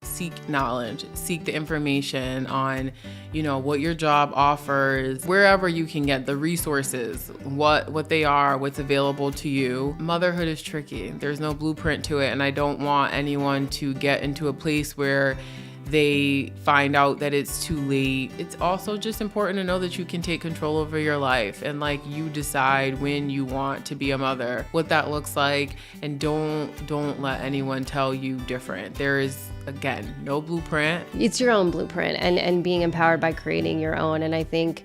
seek knowledge, seek the information on, what your job offers, wherever you can get the resources, what they are, what's available to you. Motherhood is tricky. There's no blueprint to it, and I don't want anyone to get into a place where they find out that it's too late. It's also just important to know that you can take control over your life and you decide when you want to be a mother, what that looks like, and don't let anyone tell you different. There is, again, no blueprint. It's your own blueprint and being empowered by creating your own. And I think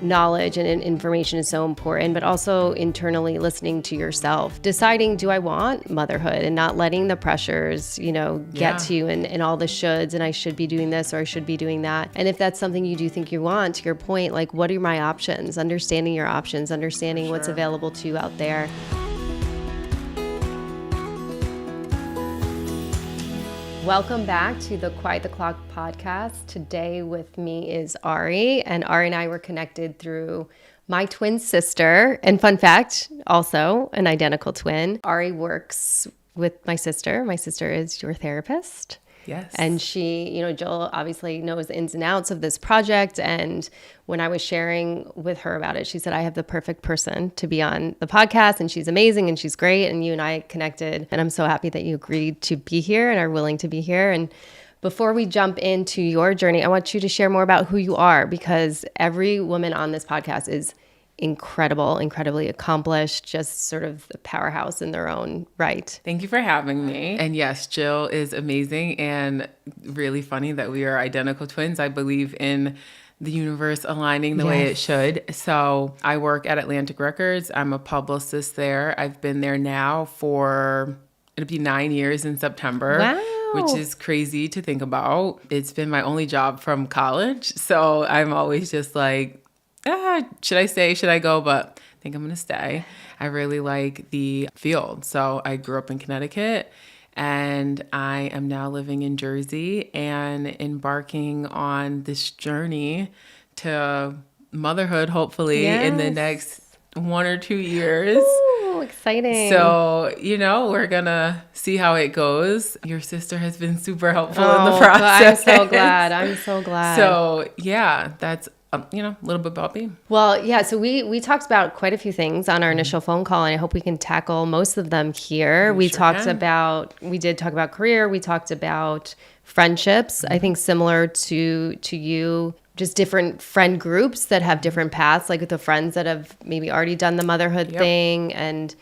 knowledge and information is so important, but also internally listening to yourself, deciding, do I want motherhood, and not letting the pressures, get to you and all the shoulds, and I should be doing this or I should be doing that. And if that's something you do think you want, to your point, what are my options? Understanding your options, understanding what's available to you out there. Welcome back to the Quiet the Clock podcast. Today with me is Ari, and Ari and I were connected through my twin sister. And fun fact, also an identical twin. Ari works with my sister. My sister is your therapist. Yes. And she, Jill obviously knows the ins and outs of this project. And when I was sharing with her about it, she said, I have the perfect person to be on the podcast, and she's amazing and she's great. And you and I connected, and I'm so happy that you agreed to be here and are willing to be here. And before we jump into your journey, I want you to share more about who you are, because every woman on this podcast is incredible, incredibly accomplished, just sort of the powerhouse in their own right. Thank you for having me. And yes, Jill is amazing, and really funny that we are identical twins. I believe in the universe aligning the way it should. So I work at Atlantic Records. I'm a publicist there. I've been there now it'll be 9 years in September. Wow. Which is crazy to think about. It's been my only job from college. So I'm always just should I stay? Should I go? But I think I'm going to stay. I really like the field. So I grew up in Connecticut, and I am now living in Jersey and embarking on this journey to motherhood, hopefully in the next 1 or 2 years. Ooh, exciting. So, we're going to see how it goes. Your sister has been super helpful in the process. I'm so glad. So, yeah, that's a little bit about me. Well, yeah, so we talked about quite a few things on our initial phone call, and I hope we can tackle most of them here. We did talk about career. We talked about friendships. I think similar to you, just different friend groups that have different paths, like with the friends that have maybe already done the motherhood thing and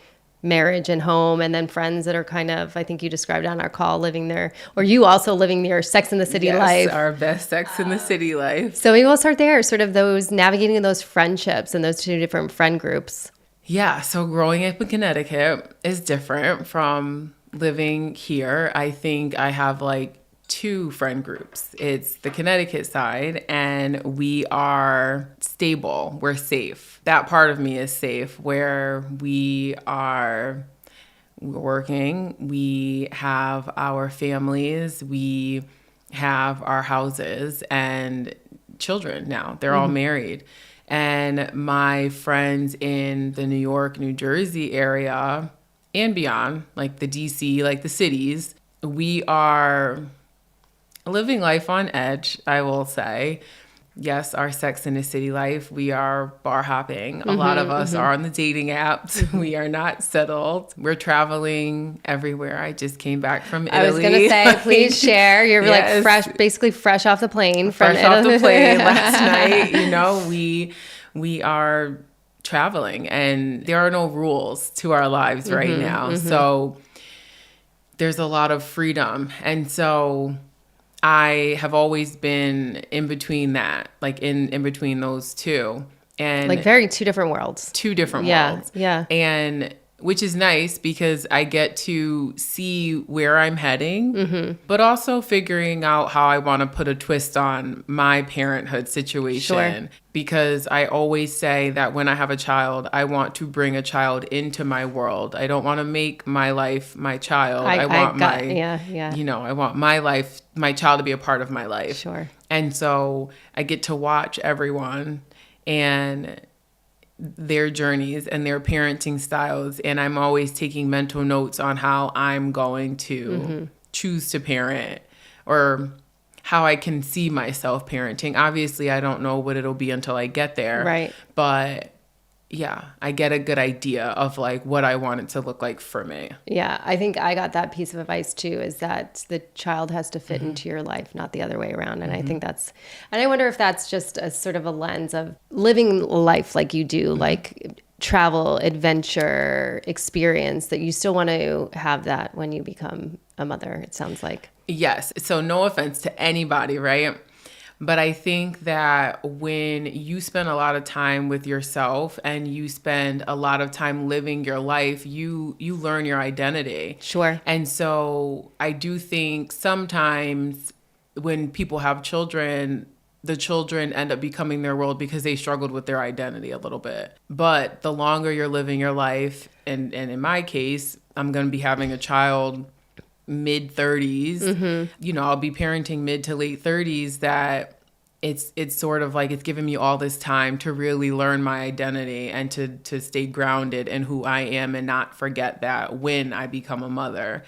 marriage and home, and then friends that are kind of, I think you described on our call, living their, or you also living your Sex in the City life. Our best Sex in the City life. So maybe we'll start there, sort of those navigating those friendships and those two different friend groups. Yeah, so growing up in Connecticut is different from living here. I think I have 2 friend groups. It's the Connecticut side, and we are stable. We're safe. That part of me is safe, where we are working. We have our families. We have our houses and children now. They're all married. And my friends in the New York, New Jersey area and beyond, the DC, the cities, we are living life on edge, I will say. Yes, our Sex in the City life, we are bar hopping. A lot of us are on the dating apps. We are not settled. We're traveling everywhere. I just came back from Italy. I was going to say, please share. You're basically fresh off the plane. Fresh off the plane last night. We are traveling, and there are no rules to our lives right now. So there's a lot of freedom. And so I have always been in between that, in between those two. And very two different worlds. Two different worlds. Yeah. And which is nice, because I get to see where I'm heading, but also figuring out how I want to put a twist on my parenthood situation. Sure. Because I always say that when I have a child, I want to bring a child into my world. I don't want to make my life my child. I want my life, my child to be a part of my life. Sure. And so I get to watch everyone and their journeys and their parenting styles. And I'm always taking mental notes on how I'm going to choose to parent or how I can see myself parenting. Obviously, I don't know what it'll be until I get there. Right. But yeah, I get a good idea of like what I want it to look like for me. Yeah, I think I got that piece of advice too, is that the child has to fit into your life, not the other way around. And I think and I wonder if that's just a sort of a lens of living life like you do, like travel, adventure, experience, that you still want to have that when you become a mother, it sounds like. Yes. So no offense to anybody, right? But I think that when you spend a lot of time with yourself and you spend a lot of time living your life, you learn your identity. Sure. And so I do think sometimes when people have children, the children end up becoming their world because they struggled with their identity a little bit. But the longer you're living your life, and in my case, I'm going to be having a child mid 30s, you know, I'll be parenting mid to late 30s, that it's sort of like it's given me all this time to really learn my identity and to stay grounded in who I am and not forget that when I become a mother.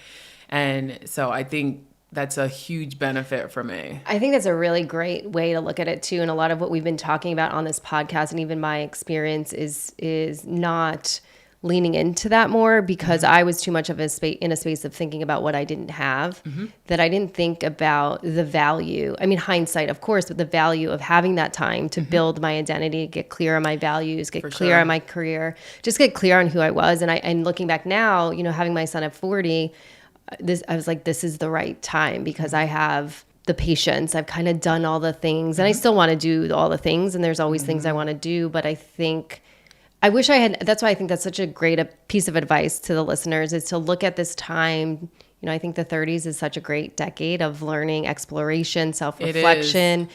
And so I think that's a huge benefit for me. I think that's a really great way to look at it too. And a lot of what we've been talking about on this podcast, and even my experience, is not leaning into that more, because I was too much of in a space of thinking about what I didn't have, that I didn't think about the value. I mean, hindsight, of course, but the value of having that time to build my identity, get clear on my values, get clear on my career, just get clear on who I was. And looking back now, you know, having my son at 40, I was like, this is the right time, because I have the patience. I've kind of done all the things, and I still want to do all the things. And there's always things I want to do, but I wish I had. That's why I think that's such a great piece of advice to the listeners, is to look at this time. You know, I think the 30s is such a great decade of learning, exploration, self-reflection,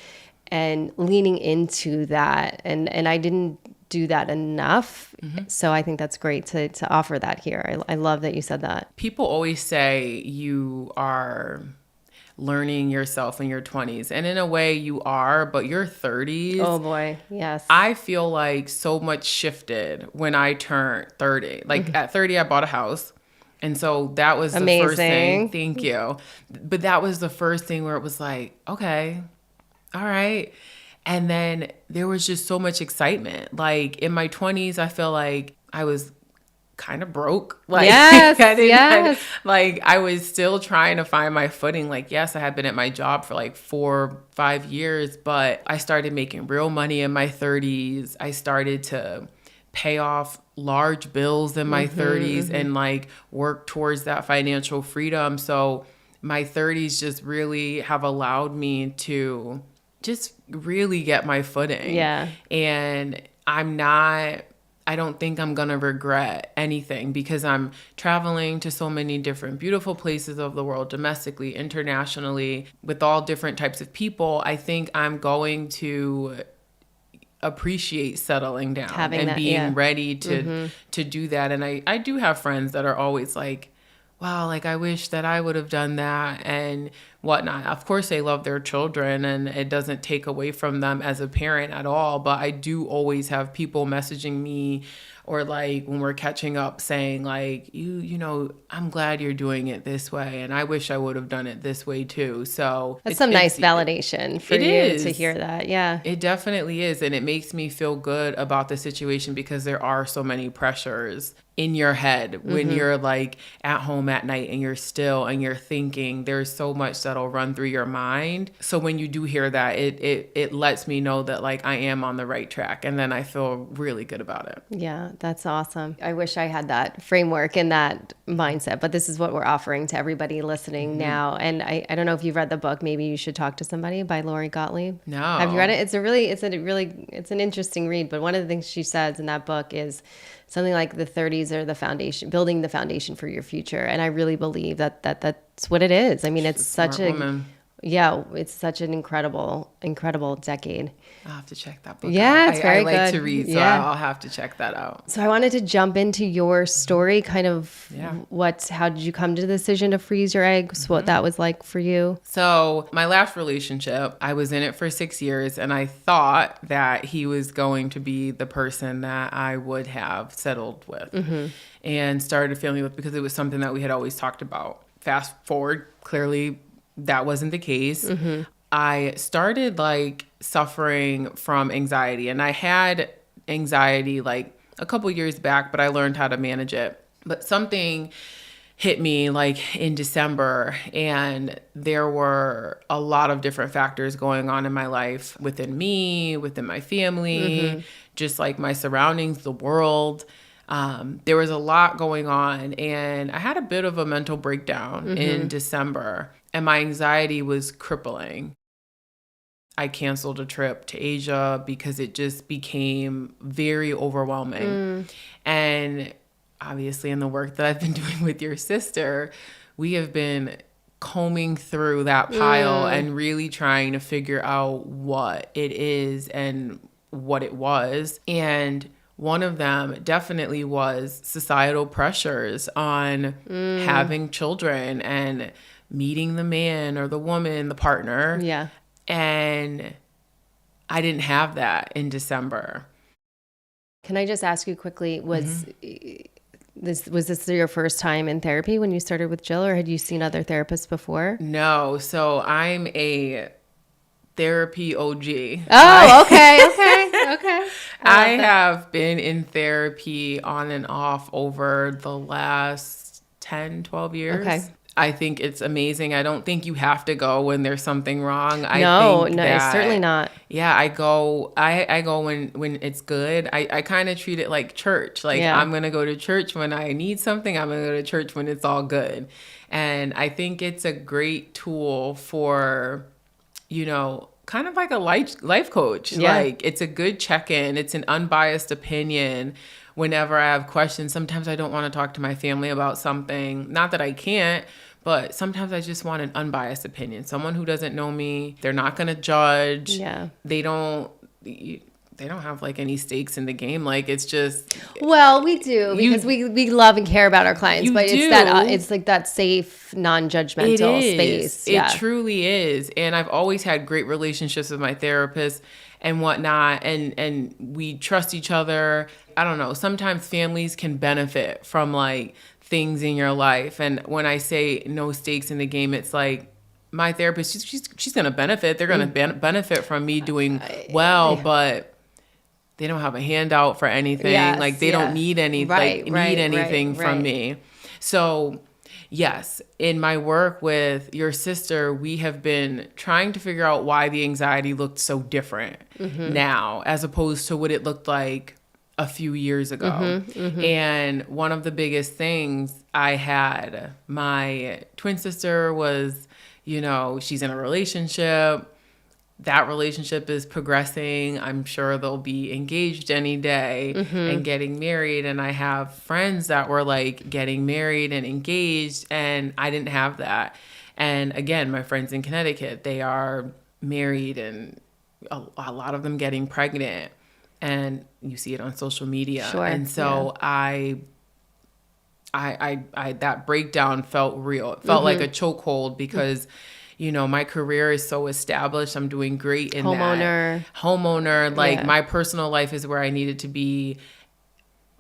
and leaning into that. And I didn't do that enough. So I think that's great to offer that here. I love that you said that. People always say you are learning yourself in your 20s. And in a way you are, but your 30s. Oh boy, yes. I feel like so much shifted when I turned 30. Like at 30, I bought a house. And so that was the first thing. Thank you. But that was the first thing where it was like, okay, all right. And then there was just so much excitement. Like in my 20s, I feel like I was kind of broke. Like, yes, I was still trying to find my footing. Like, yes, I had been at my job for like 4-5 years, but I started making real money in my 30s. I started to pay off large bills in my 30s and like work towards that financial freedom. So my 30s just really have allowed me to just really get my footing. Yeah. And I don't think I'm going to regret anything, because I'm traveling to so many different beautiful places of the world, domestically, internationally, with all different types of people. I think I'm going to appreciate settling down and being ready to do that. And I do have friends that are always like, wow, like I wish that I would have done that and whatnot. Of course, they love their children and it doesn't take away from them as a parent at all. But I do always have people messaging me, or like when we're catching up, saying like, you know, I'm glad you're doing it this way, and I wish I would have done it this way too. So that's some nice validation for you to hear that. Yeah, it definitely is. And it makes me feel good about the situation, because there are so many pressures in your head when you're like at home at night and you're still and you're thinking. There's so much that'll run through your mind. So when you do hear that, it lets me know that like I am on the right track, and then I feel really good about it. Yeah, that's awesome. I wish I had that framework and that mindset, but this is what we're offering to everybody listening now. And I don't know if you've read the book. Maybe you should talk to somebody, by Lori Gottlieb. No. Have you read it? It's an interesting read, but one of the things she says in that book is something like the 30s are the foundation, building the foundation for your future. And I really believe that that's what it is. I mean, it's such it's such an incredible decade. I'll have to check that book out. It's very good. I like good. to read, so I'll have to check that out. So I wanted to jump into your story, kind of how did you come to the decision to freeze your eggs, what that was like for you? So my last relationship, I was in it for 6 years, and I thought that he was going to be the person that I would have settled with and started a family with, because it was something that we had always talked about. Fast forward, clearly that wasn't the case. I started like suffering from anxiety, and I had anxiety like a couple years back, but I learned how to manage it. But something hit me like in December, and there were a lot of different factors going on in my life, within me, within my family, just like my surroundings, the world. There was a lot going on, and I had a bit of a mental breakdown in December, and my anxiety was crippling. I canceled a trip to Asia because it just became very overwhelming. And obviously, in the work that I've been doing with your sister, we have been combing through that pile and really trying to figure out what it is and what it was. And one of them definitely was societal pressures on having children and meeting the man or the woman, the partner. Yeah. And I didn't have that in December. Can I just ask you quickly, was this your first time in therapy when you started with Jill, or had you seen other therapists before? No. So I'm a therapy OG. Oh, okay. I have been in therapy on and off over the last 10, 12 years. Okay. I think it's amazing. I don't think you have to go when there's something wrong. No, certainly not. Yeah, I go when it's good. I kind of treat it like church. Like I'm going to go to church when I need something. I'm going to go to church when it's all good. And I think it's a great tool for, kind of like a life coach. Yeah. Like it's a good check-in. It's an unbiased opinion. Whenever I have questions, sometimes I don't want to talk to my family about something. Not that I can't, but sometimes I just want an unbiased opinion. Someone who doesn't know me, they're not going to judge. Yeah. They don't have like any stakes in the game. Like it's just. Well, we do because we love and care about our clients, but it's like that safe, non-judgmental space. It truly is. And I've always had great relationships with my therapist and whatnot. And we trust each other. I don't know. Sometimes families can benefit from like things in your life. And when I say no stakes in the game, it's like my therapist, she's going to benefit. They're going to benefit from me doing well, but they don't have a handout for anything. Yes, like they don't need anything from me. So yes, in my work with your sister, we have been trying to figure out why the anxiety looked so different now as opposed to what it looked like a few years ago. And one of the biggest things I had, my twin sister was, she's in a relationship. That relationship is progressing. I'm sure they'll be engaged any day and getting married. And I have friends that were like getting married and engaged, and I didn't have that. And again, my friends in Connecticut, they are married and a lot of them getting pregnant. And you see it on social media. Sure, and so I that breakdown felt real. It felt like a chokehold because, my career is so established. I'm doing great in homeowner. Like my personal life is where I needed to be,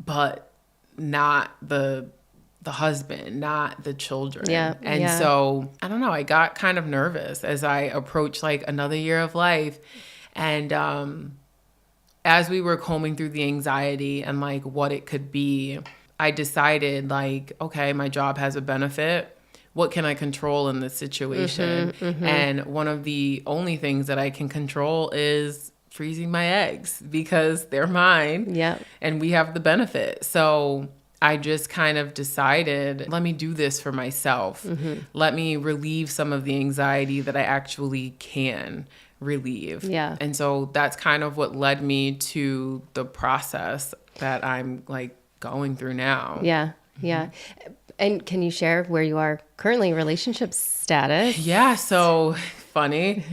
but not the husband, not the children. And so I don't know, I got kind of nervous as I approached like another year of life. And, as we were combing through the anxiety and like what it could be, I decided like, okay, my job has a benefit. What can I control in this situation? And one of the only things that I can control is freezing my eggs because they're mine. And we have the benefit. So I just kind of decided, let me do this for myself. Let me relieve some of the anxiety that I actually can relieve. And so that's kind of what led me to the process that I'm like going through now. And can you share where you are currently, relationship status? So funny.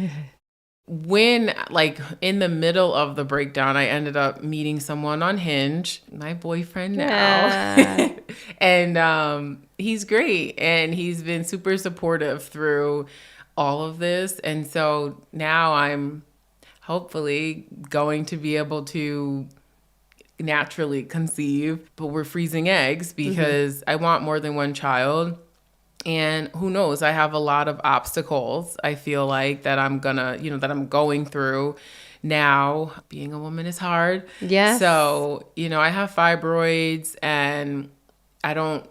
When like in the middle of the breakdown, I ended up meeting someone on Hinge, my boyfriend now. And he's great, and he's been super supportive through all of this. And so now I'm hopefully going to be able to naturally conceive, but we're freezing eggs because I want more than one child. And who knows, I have a lot of obstacles, I feel like, that I'm gonna, that I'm going through now. Being a woman is hard. Yes. So, I have fibroids, and I don't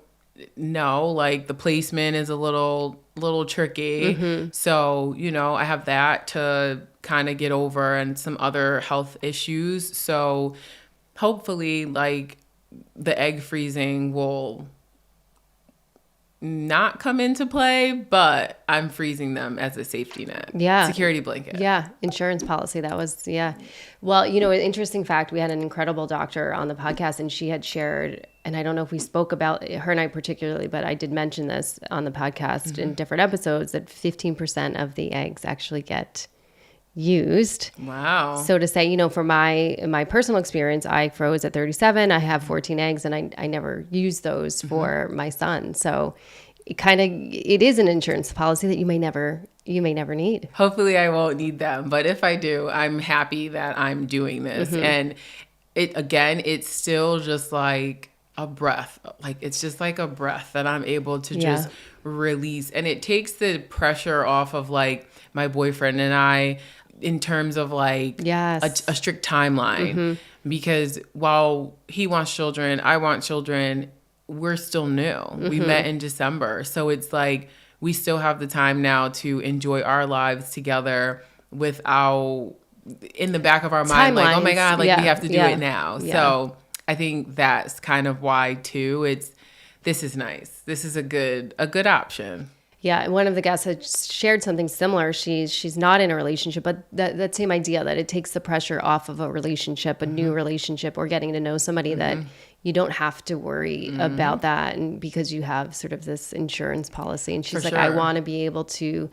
know, like, the placement is a little tricky. So, I have that to kind of get over, and some other health issues. So hopefully, like, the egg freezing will not come into play, but I'm freezing them as a safety net. Yeah. Security blanket. Yeah. Insurance policy. That was, yeah. Well, an interesting fact, we had an incredible doctor on the podcast, and she had shared, and I don't know if we spoke about her and I particularly, but I did mention this on the podcast in different episodes, that 15% of the eggs actually get used. Wow. So to say, for my personal experience, I froze at 37. I have 14 eggs, and I never used those for my son. So it is an insurance policy that you may never need. Hopefully I won't need them, but if I do, I'm happy that I'm doing this. And it's still just like a breath. Like, it's just like a breath that I'm able to just release. And it takes the pressure off of, like, my boyfriend and I, in terms of, like, a strict timeline. Because while he wants children, I want children, we're still new. We met in December. So it's like, we still have the time now to enjoy our lives together without, in the back of our mind, like, oh my God, like, we have to do it now. So I think that's kind of why too. This is nice. This is a good option. Yeah, one of the guests had shared something similar. She's not in a relationship, but that same idea that it takes the pressure off of a relationship, a new relationship, or getting to know somebody, that you don't have to worry about that, and because you have sort of this insurance policy. And she's like, I want to be able to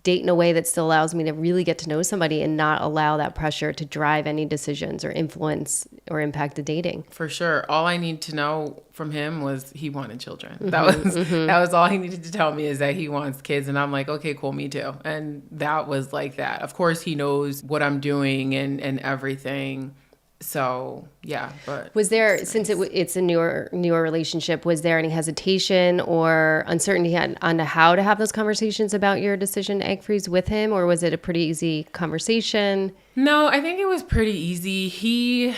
date in a way that still allows me to really get to know somebody and not allow that pressure to drive any decisions or influence or impact the dating. For sure. All I need to know from him was he wanted children. That was all he needed to tell me, is that he wants kids. And I'm like, okay, cool, me too. And that was like that. Of course, he knows what I'm doing and everything. So yeah, but was there, since it's a newer relationship, was there any hesitation or uncertainty on how to have those conversations about your decision to egg freeze with him, or was it a pretty easy conversation? No, I think it was pretty easy. He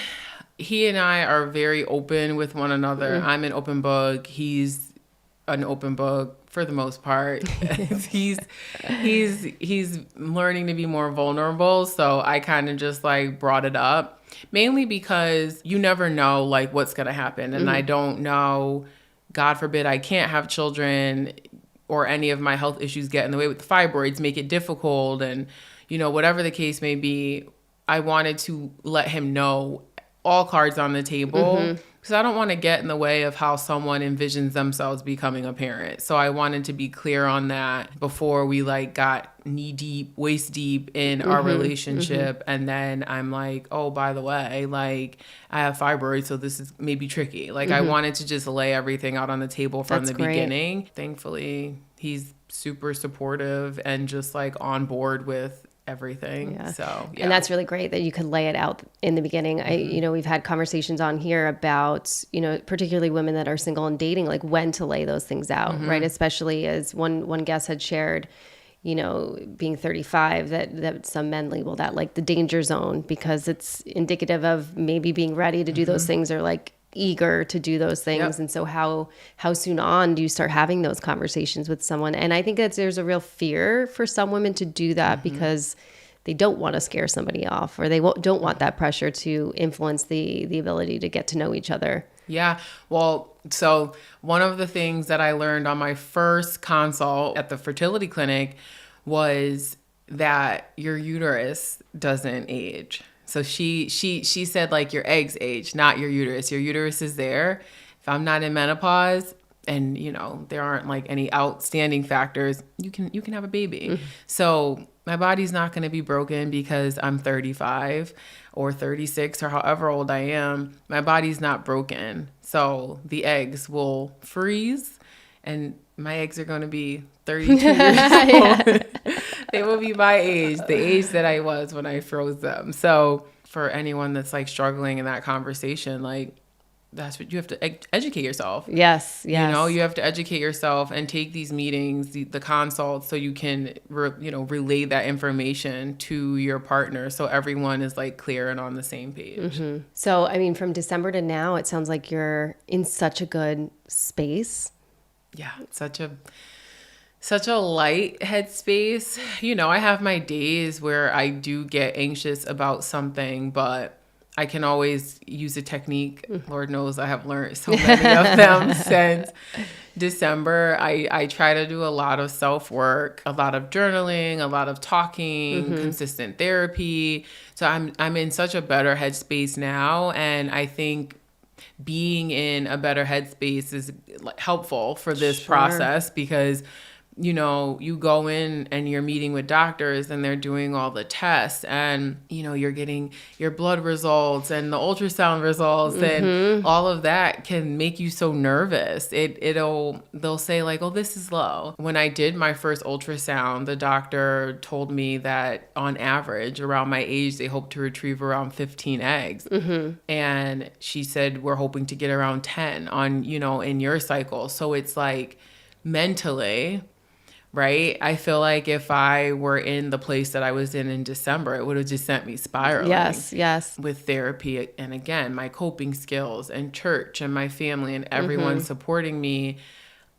and I are very open with one another. I'm an open book. He's an open book for the most part. he's learning to be more vulnerable. So I kind of just, like, brought it up, mainly because you never know, like, what's going to happen. And I don't know, God forbid I can't have children, or any of my health issues get in the way with the fibroids, make it difficult. And, whatever the case may be, I wanted to let him know, all cards on the table, because I don't want to get in the way of how someone envisions themselves becoming a parent. So I wanted to be clear on that before we, like, got knee deep, waist deep in our relationship. And then I'm like, oh, by the way, like, I have fibroids, so this is maybe tricky. Like, I wanted to just lay everything out on the table from the beginning. Thankfully, he's super supportive and just, like, on board with everything. So and that's really great that you could lay it out in the beginning. We've had conversations on here about, particularly women that are single and dating, like, when to lay those things out, right? Especially as one guest had shared, being 35, that some men label that like the danger zone, because it's indicative of maybe being ready to do those things, or, like, eager to do those things. And so how soon on do you start having those conversations with someone? And I think that there's a real fear for some women to do that because they don't want to scare somebody off, or they don't want that pressure to influence the ability to get to know each other. Yeah. Well, so one of the things that I learned on my first consult at the fertility clinic was that your uterus doesn't age. So she said, like, your eggs age, not your uterus. Your uterus is there. If I'm not in menopause and, there aren't, like, any outstanding factors, you can have a baby. So my body's not going to be broken because I'm 35 or 36 or however old I am. My body's not broken. So the eggs will freeze, and my eggs are going to be 32 years old. They will be my age, the age that I was when I froze them. So for anyone that's, like, struggling in that conversation, like, that's what you have to educate yourself. Yes. You know, you have to educate yourself and take these meetings, the consults, so you can, relay that information to your partner, so everyone is like clear and on the same page. So, I mean, from December to now, it sounds like you're in such a good space. Yeah, it's such a light headspace. You know, I have my days where I do get anxious about something, but I can always use a technique. Lord knows I have learned so many of them since December. I try to do a lot of self-work, a lot of journaling, a lot of talking, consistent therapy. So I'm in such a better headspace now, and I think being in a better headspace is helpful for this process, because you go in and you're meeting with doctors and they're doing all the tests, and, you're getting your blood results and the ultrasound results, and all of that can make you so nervous. They'll say like, oh, this is low. When I did my first ultrasound, the doctor told me that on average around my age, they hope to retrieve around 15 eggs. And she said, we're hoping to get around 10 on, in your cycle. So it's like mentally, right? I feel like if I were in the place that I was in December, it would have just sent me spiraling. Yes. With therapy and, again, my coping skills and church and my family and everyone supporting me,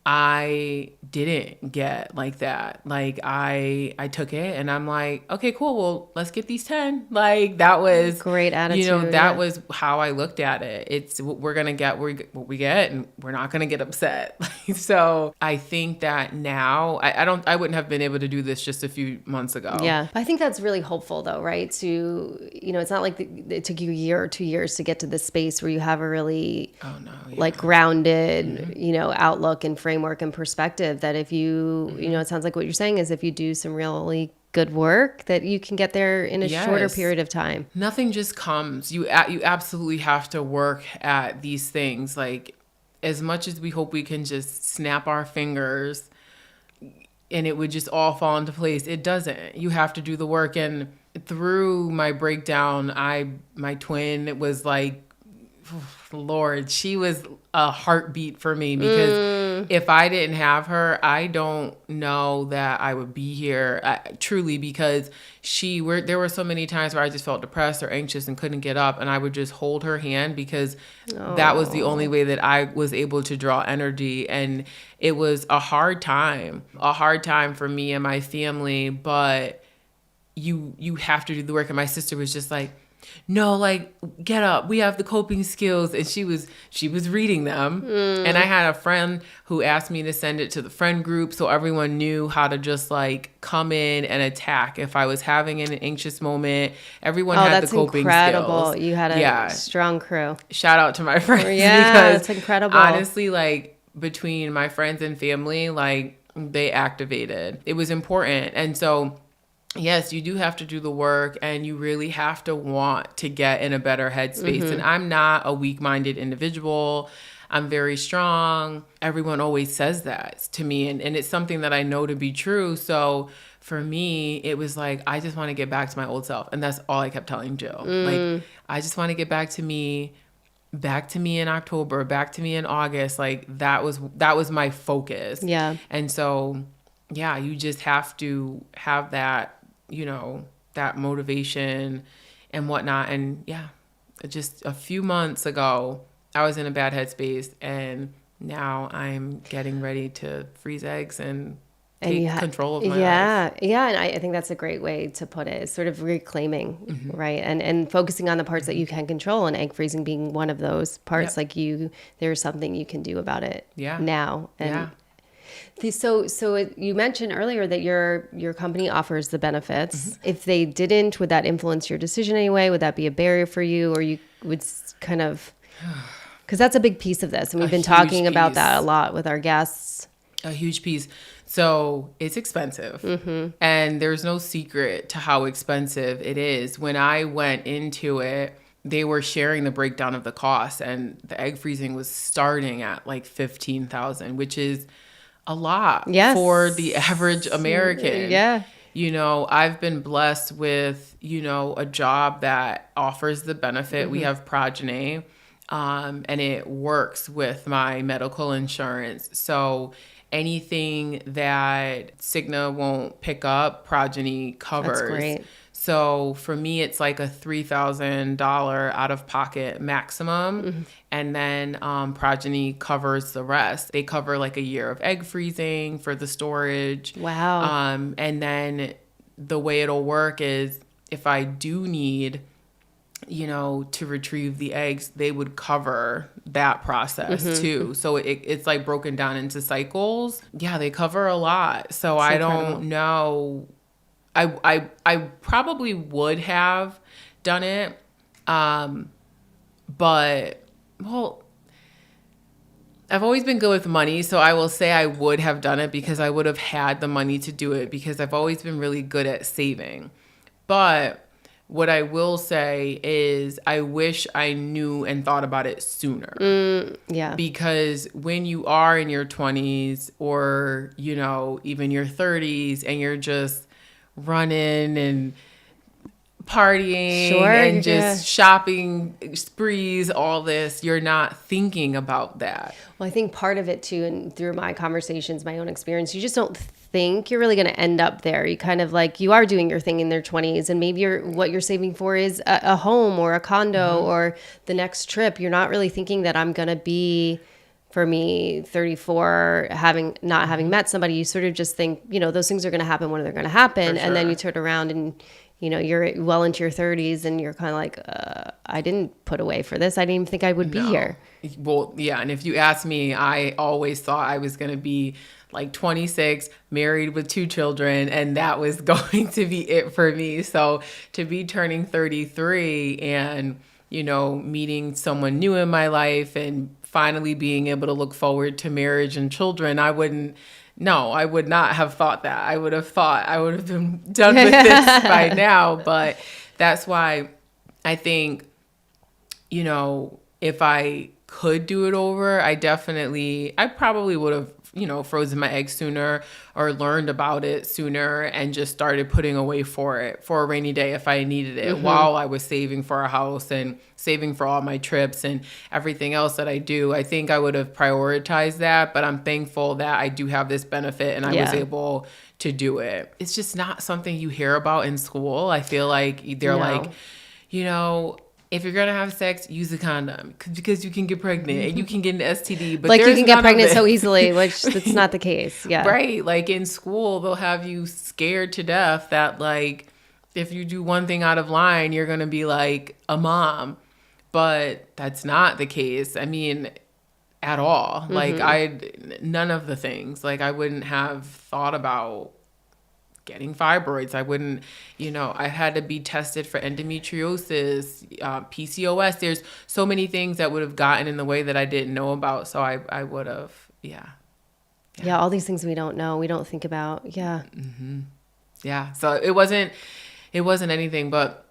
I didn't get like that. Like I took it and I'm like, okay, cool. Well, let's get these 10. Like that was great attitude. That was how I looked at it. It's we're going to get what we get, and we're not going to get upset. So I think that now I wouldn't have been able to do this just a few months ago. Yeah. I think that's really hopeful though, right? To, it's not like it took you a year or 2 years to get to this space where you have a really like grounded, outlook and framework and perspective, that if you, it sounds like what you're saying is if you do some really good work, that you can get there in a shorter period of time. Nothing just comes. You absolutely have to work at these things. Like, as much as we hope we can just snap our fingers and it would just all fall into place, it doesn't. You have to do the work. And through my breakdown, my twin was like, Lord, she was a heartbeat for me, because if I didn't have her, I don't know that I would be here, truly, because there were so many times where I just felt depressed or anxious and couldn't get up, and I would just hold her hand, because that was the only way that I was able to draw energy. And it was a hard time for me and my family, but you have to do the work. And my sister was just like, no, like, get up. We have the coping skills. And she was reading them. And I had a friend who asked me to send it to the friend group, so everyone knew how to just like come in and attack. If I was having an anxious moment, everyone had the coping incredible. skills. You had a strong crew. Shout out to my friends. Yeah, because it's incredible. Honestly, like, between my friends and family, like, they activated. It was important. And so, yes, you do have to do the work, and you really have to want to get in a better headspace. And I'm not a weak-minded individual. I'm very strong. Everyone always says that to me, and it's something that I know to be true. So for me, it was like, I just want to get back to my old self. And that's all I kept telling Jill. Like, I just want to get back to me in October, back to me in August. Like, that was my focus. Yeah. And so, yeah, you just have to have that, that motivation and whatnot. And yeah, just a few months ago, I was in a bad headspace, and now I'm getting ready to freeze eggs and take control of my life. Yeah. And I think that's a great way to put it. It's sort of reclaiming, right? And focusing on the parts that you can control, and egg freezing being one of those parts. Like, there's something you can do about it now. And so you mentioned earlier that your company offers the benefits. If they didn't, would that influence your decision anyway? Would that be a barrier for you, or you would kind of, because that's a big piece of this, and we've been talking about that a lot with our guests. A huge piece. So it's expensive, and there's no secret to how expensive it is. When I went into it, they were sharing the breakdown of the cost, and the egg freezing was starting at like $15,000, which is a lot for the average American. Yeah. I've been blessed with, a job that offers the benefit. We have progeny. and it works with my medical insurance. So anything that Cigna won't pick up, Progeny covers. That's great. So for me, it's like a $3,000 out-of-pocket maximum, and then Progeny covers the rest. They cover like a year of egg freezing for the storage. Wow. And then the way it'll work is if I do need, to retrieve the eggs, they would cover that process too. So it's like broken down into cycles. Yeah, they cover a lot. So I don't know. I probably would have done it. But, well, I've always been good with money. So I will say I would have done it because I would have had the money to do it because I've always been really good at saving. But what I will say is I wish I knew and thought about it sooner. Yeah. Because when you are in your 20s or, even your 30s and you're just running and partying and just shopping sprees, all this, you're not thinking about that. Well, I think part of it too, and through my conversations, my own experience, you just don't think you're really going to end up there. You kind of like, you are doing your thing in their 20s, and maybe what you're saving for is a home or a condo or the next trip. You're not really thinking that I'm going to be, for me, 34, not having met somebody. You sort of just think, those things are going to happen when they're going to happen. And then you turn around and you're well into your 30s and you're kind of like, I didn't put away for this. I didn't even think I would be here. Well, yeah. And if you ask me, I always thought I was going to be like 26, married with 2 children, and that was going to be it for me. So to be turning 33 and, meeting someone new in my life and finally being able to look forward to marriage and children, I would not have thought that. I would have thought I would have been done with this by now. But that's why I think, if I could do it over, I probably would have, frozen my eggs sooner or learned about it sooner and just started putting away for it for a rainy day if I needed it while I was saving for a house and saving for all my trips and everything else that I do. I think I would have prioritized that, but I'm thankful that I do have this benefit and I was able to do it. It's just not something you hear about in school. I feel like they're like, if you're going to have sex, use a condom because you can get pregnant and you can get an STD. But like you can get pregnant so easily, which that's not the case. Yeah. Right. Like in school, they'll have you scared to death that like if you do one thing out of line, you're going to be like a mom. But that's not the case. I mean, at all. Like none of the things. Like I wouldn't have thought about getting fibroids. I wouldn't, I had to be tested for endometriosis, PCOS. There's so many things that would have gotten in the way that I didn't know about. So I would have, yeah. All these things we don't know, we don't think about. Yeah. Mm-hmm. Yeah. So it wasn't anything, but,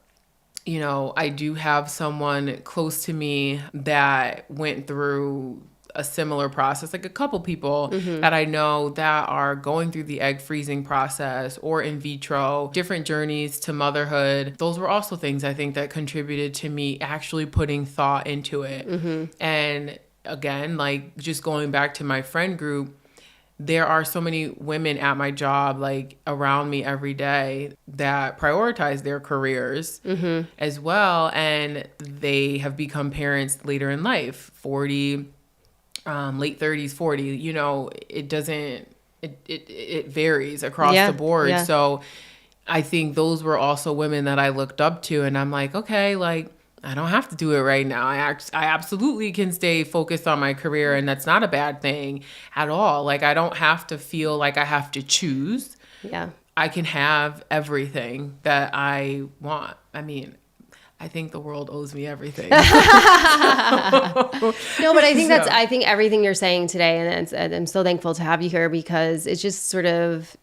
I do have someone close to me that went through a similar process, like a couple people that I know that are going through the egg freezing process or in vitro, different journeys to motherhood. Those were also things I think that contributed to me actually putting thought into it. And again, like just going back to my friend group, there are so many women at my job, like around me every day that prioritize their careers as well. And they have become parents later in life, 40, late 30s, 40, it varies across the board. Yeah. So I think those were also women that I looked up to, and I'm like, okay, like I don't have to do it right now. I absolutely can stay focused on my career, and that's not a bad thing at all. Like I don't have to feel like I have to choose. Yeah. I can have everything that I want. I mean, I think the world owes me everything. No, but I think I think everything you're saying today, and I'm so thankful to have you here because it just sort of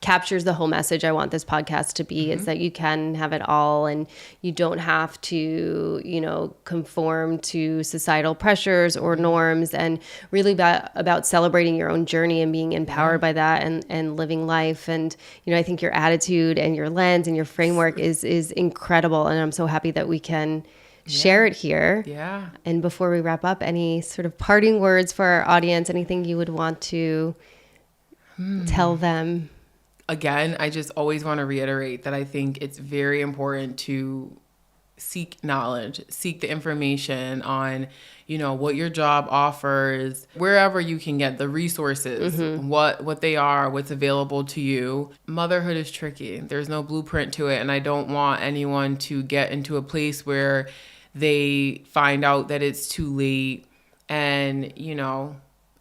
captures the whole message I want this podcast to be. It's that you can have it all and you don't have to, conform to societal pressures or norms, and really about celebrating your own journey and being empowered by that and living life. And, I think your attitude and your lens and your framework is incredible. And I'm so happy that we can share it here. Yeah. And before we wrap up, any sort of parting words for our audience, anything you would want to tell them? Again, I just always want to reiterate that I think it's very important to seek knowledge, seek the information on, what your job offers, wherever you can get the resources, what they are, what's available to you. Motherhood is tricky. There's no blueprint to it. And I don't want anyone to get into a place where they find out that it's too late. And,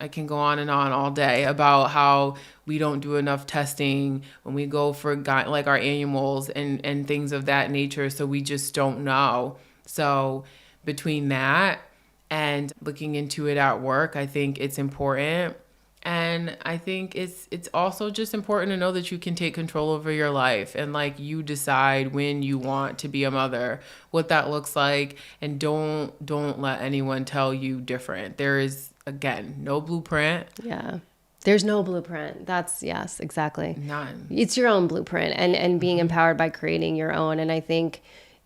I can go on and on all day about how we don't do enough testing when we go for like our annuals and things of that nature. So we just don't know. So between that and looking into it at work, I think it's important. And I think it's also just important to know that you can take control over your life and like you decide when you want to be a mother, what that looks like, and don't let anyone tell you different. There is, again, no blueprint. Yeah. There's no blueprint. Yes, exactly. None. It's your own blueprint and being empowered by creating your own. And I think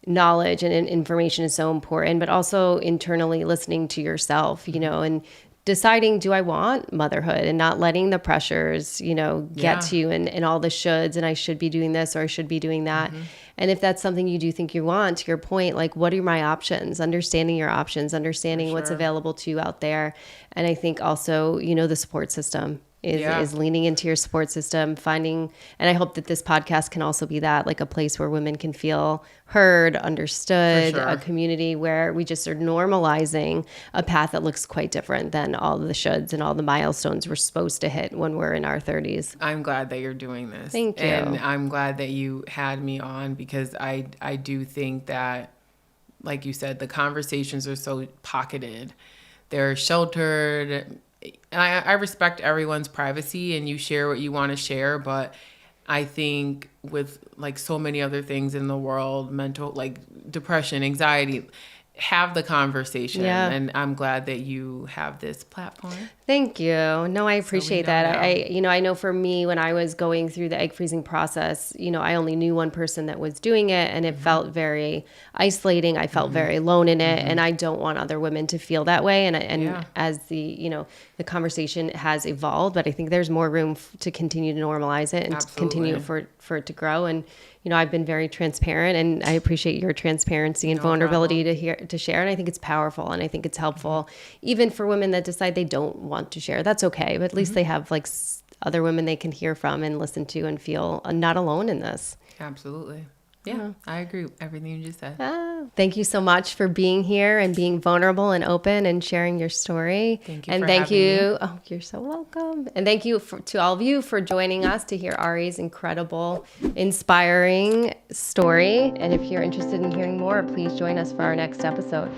knowledge and information is so important, but also internally listening to yourself, and deciding, do I want motherhood, and not letting the pressures, get to you and all the shoulds, and I should be doing this or I should be doing that. And if that's something you do think you want, to your point, like, what are my options? Understanding your options, understanding what's available to you out there. And I think also, the support system is leaning into your support system, finding, and I hope that this podcast can also be that, like a place where women can feel heard, understood, a community where we just are normalizing a path that looks quite different than all the shoulds and all the milestones we're supposed to hit when we're in our 30s. I'm glad that you're doing this. Thank you. And I'm glad that you had me on, because I do think that, like you said, the conversations are so pocketed. They're sheltered. And I respect everyone's privacy and you share what you want to share, but I think with like so many other things in the world, mental, like depression, anxiety, have the conversation. And I'm glad that you have this platform. Thank you. No, I appreciate that. I know for me, when I was going through the egg freezing process, I only knew one person that was doing it, and it felt very isolating. I felt very alone in it, and I don't want other women to feel that way. And as the conversation has evolved, but I think there's more room to continue to normalize it and to continue for it to grow. And I've been very transparent, and I appreciate your transparency and vulnerability to share. And I think it's powerful, and I think it's helpful, even for women that decide they don't want to share. That's okay, but at least they have like other women they can hear from and listen to and feel not alone in this. Absolutely. Yeah, I agree with everything you just said. Thank you so much for being here and being vulnerable and open and sharing your story. Thank you. And thank you. Oh, you're so welcome. And thank you to all of you for joining us to hear Ari's incredible, inspiring story. And if you're interested in hearing more, please join us for our next episode.